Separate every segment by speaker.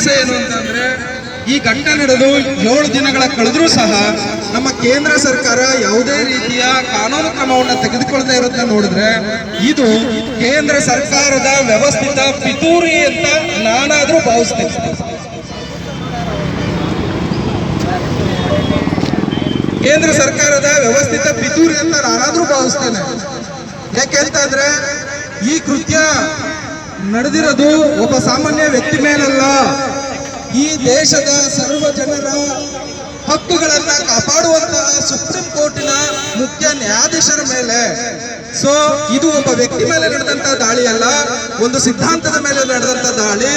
Speaker 1: ವಿಪರ್ಯಾಸ ಏನು ಅಂತಂದ್ರೆ ಈ ಘಟನೆ ನಡೆದು 7 ದಿನಗಳ ಕಳೆದ್ರೂ ಸಹ ನಮ್ಮ ಕೇಂದ್ರ ಸರ್ಕಾರ ಯಾವುದೇ ರೀತಿಯ ಕಾನೂನು ಕ್ರಮವನ್ನು ತೆಗೆದುಕೊಳ್ಳದೆ ಇರೋದನ್ನ ನೋಡಿದ್ರೆ ಇದು ಕೇಂದ್ರ ಸರ್ಕಾರದ ವ್ಯವಸ್ಥಿತ ಪಿತೂರಿ ಅಂತ ನಾನಾದ್ರೂ ಭಾವಿಸ್ತೇನೆ. ಕೇಂದ್ರ ಸರ್ಕಾರದ ವ್ಯವಸ್ಥಿತ ಪಿತೂರಿ ಅಂತ ನಾನಾದ್ರೂ ಭಾವಿಸ್ತೇನೆ. ಯಾಕೆಂತಂದ್ರೆ ಈ ಕೃತ್ಯ ನಡೆದಿರೋದು ಒಬ್ಬ ಸಾಮಾನ್ಯ ವ್ಯಕ್ತಿ ಮೇಲಲ್ಲ, ಈ ದೇಶದ ಸರ್ವ ಜನರ ಹಕ್ಕುಗಳನ್ನ ಕಾಪಾಡುವಂತಹ ಸುಪ್ರೀಂ ಕೋರ್ಟಿನ ಮುಖ್ಯ ನ್ಯಾಯಾಧೀಶರ ಮೇಲೆ. ಸೊ ಇದು ಒಬ್ಬ ವ್ಯಕ್ತಿ ಮೇಲೆ ನಡೆದಂತ ದಾಳಿ ಅಲ್ಲ, ಒಂದು ಸಿದ್ಧಾಂತದ ಮೇಲೆ ನಡೆದಂತ ದಾಳಿ,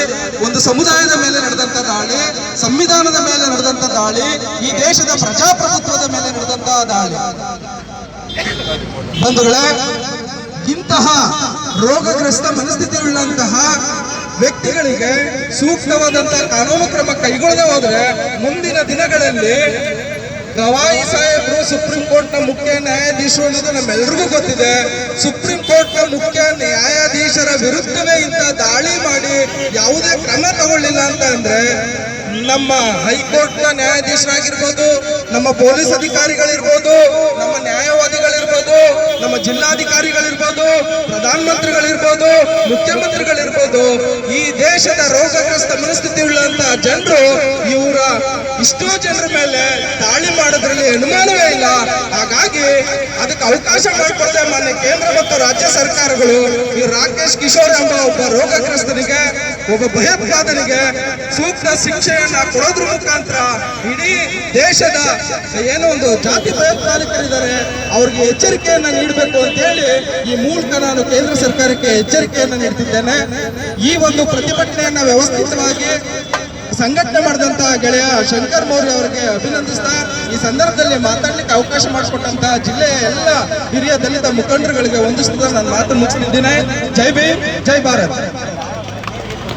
Speaker 1: ಒಂದು ಸಮುದಾಯದ ಮೇಲೆ ನಡೆದಂತ ದಾಳಿ, ಸಂವಿಧಾನದ ಮೇಲೆ ನಡೆದಂತ ದಾಳಿ, ಈ ದೇಶದ ಪ್ರಜಾಪ್ರಭುತ್ವದ ಮೇಲೆ ನಡೆದಂತ ದಾಳಿ. ಬಂಧುಗಳೇ, ಇಂತಹ ರೋಗಗ್ರಸ್ತ ಮನಸ್ಥಿತಿ ಉಳ್ಳಂತಹ ವ್ಯಕ್ತಿಗಳಿಗೆ ಸೂಕ್ತವಾದಂತಹ ಕಾನೂನು ಕ್ರಮ ಕೈಗೊಳ್ಳದೆ ಹೋದ್ರೆ ಮುಂದಿನ ದಿನಗಳಲ್ಲಿ ಗವಾಯಿ ಸಾಹೇಬರು ಸುಪ್ರೀಂ ಕೋರ್ಟ್ನ ಮುಖ್ಯ ನ್ಯಾಯಾಧೀಶರು ಅನ್ನೋದು ನಮ್ಮೆಲ್ಲರಿಗೂ ಗೊತ್ತಿದೆ. ಸುಪ್ರೀಂ ಕೋರ್ಟ್ನ ಮುಖ್ಯ ನ್ಯಾಯಾಧೀಶರ ವಿರುದ್ಧವೇ ಇಂಥ ದಾಳಿ ಮಾಡಿ ಯಾವುದೇ ಕ್ರಮ ತಗೊಳ್ಳಿಲ್ಲ ಅಂತ ಅಂದ್ರೆ ನಮ್ಮ ಹೈಕೋರ್ಟ್ನ ನ್ಯಾಯಾಧೀಶರಾಗಿರ್ಬೋದು, ನಮ್ಮ ಪೊಲೀಸ್ ಅಧಿಕಾರಿಗಳಿರ್ಬೋದು, ನಮ್ಮ ನ್ಯಾಯವಾದಿಗಳಿರ್ಬೋದು, ನಮ್ಮ ಜಿಲ್ಲಾಧಿಕಾರಿಗಳಿರ್ಬೋದು, ಪ್ರಧಾನಮಂತ್ರಿಗಳಿರ್ಬೋದು, ಮುಖ್ಯಮಂತ್ರಿಗಳಿರ್ಬೋದು, ಈ ದೇಶದ ರೋಗಗ್ರಸ್ತ ಮನಸ್ಥಿತಿ ಉಳ್ಳಂತಹ ಜನರು ಇವರ ಇಷ್ಟೋ ಜನರ ಮೇಲೆ ದಾಳಿ ಮಾಡೋದ್ರಲ್ಲಿ ಅನುಮಾನವೇ ಇಲ್ಲ. ಹಾಗಾಗಿ ಅದಕ್ಕೆ ಅವಕಾಶ ಮಾಡಿಕೊಡದೆ ಮಾನ್ಯ ಕೇಂದ್ರ ಮತ್ತು ರಾಜ್ಯ ಸರ್ಕಾರಗಳು ಈ ರಾಕೇಶ್ ಕಿಶೋರ್ ಎಂಬ ಒಬ್ಬ ರೋಗಗ್ರಸ್ತನಿಗೆ, ಒಬ್ಬ ಭಯೋತ್ಪಾದನಿಗೆ ಸೂಕ್ತ ಶಿಕ್ಷೆಯನ್ನ ಕೊಡೋದ್ರ ಮುಖಾಂತರ ಇಡೀ ದೇಶದ ಏನೋ ಒಂದು ಜಾತಿ ಭಯೋತ್ಪಾದಕರಿದ್ದಾರೆ ಅವ್ರಿಗೆ ಎಚ್ಚರಿಕೆಯನ್ನ ನೀಡಬೇಕು ಅಂತ ಹೇಳಿ ಈ ಮೂಲಕ ನಾನು ಕೇಂದ್ರ ಸರ್ಕಾರಕ್ಕೆ ಎಚ್ಚರಿಕೆಯನ್ನ ನೀಡ್ತಿದ್ದೇನೆ. ಈ ಒಂದು ಪ್ರತಿಭಟನೆಯನ್ನ ವ್ಯವಸ್ಥಿತವಾಗಿ ಸಂಘಟನೆ ಮಾಡಿದಂತಹ ಗೆಳೆಯ ಶಂಕರ್ ಮೌರ್ಯ ಅವರಿಗೆ ಅಭಿನಂದಿಸ್ತಾ ಈ ಸಂದರ್ಭದಲ್ಲಿ ಮಾತಾಡ್ಲಿಕ್ಕೆ ಅವಕಾಶ ಮಾಡಿಕೊಟ್ಟಂತಹ ಜಿಲ್ಲೆಯ ಎಲ್ಲ ಹಿರಿಯ ದಲಿತ ಮುಖಂಡರುಗಳಿಗೆ ವಂದಿಸ್ತಾ ನಾನು ಮಾತು ಮುಗಿಸ್ತಿದ್ದೇನೆ. ಜೈ ಭೀಮ್, ಜೈ ಭಾರತ್.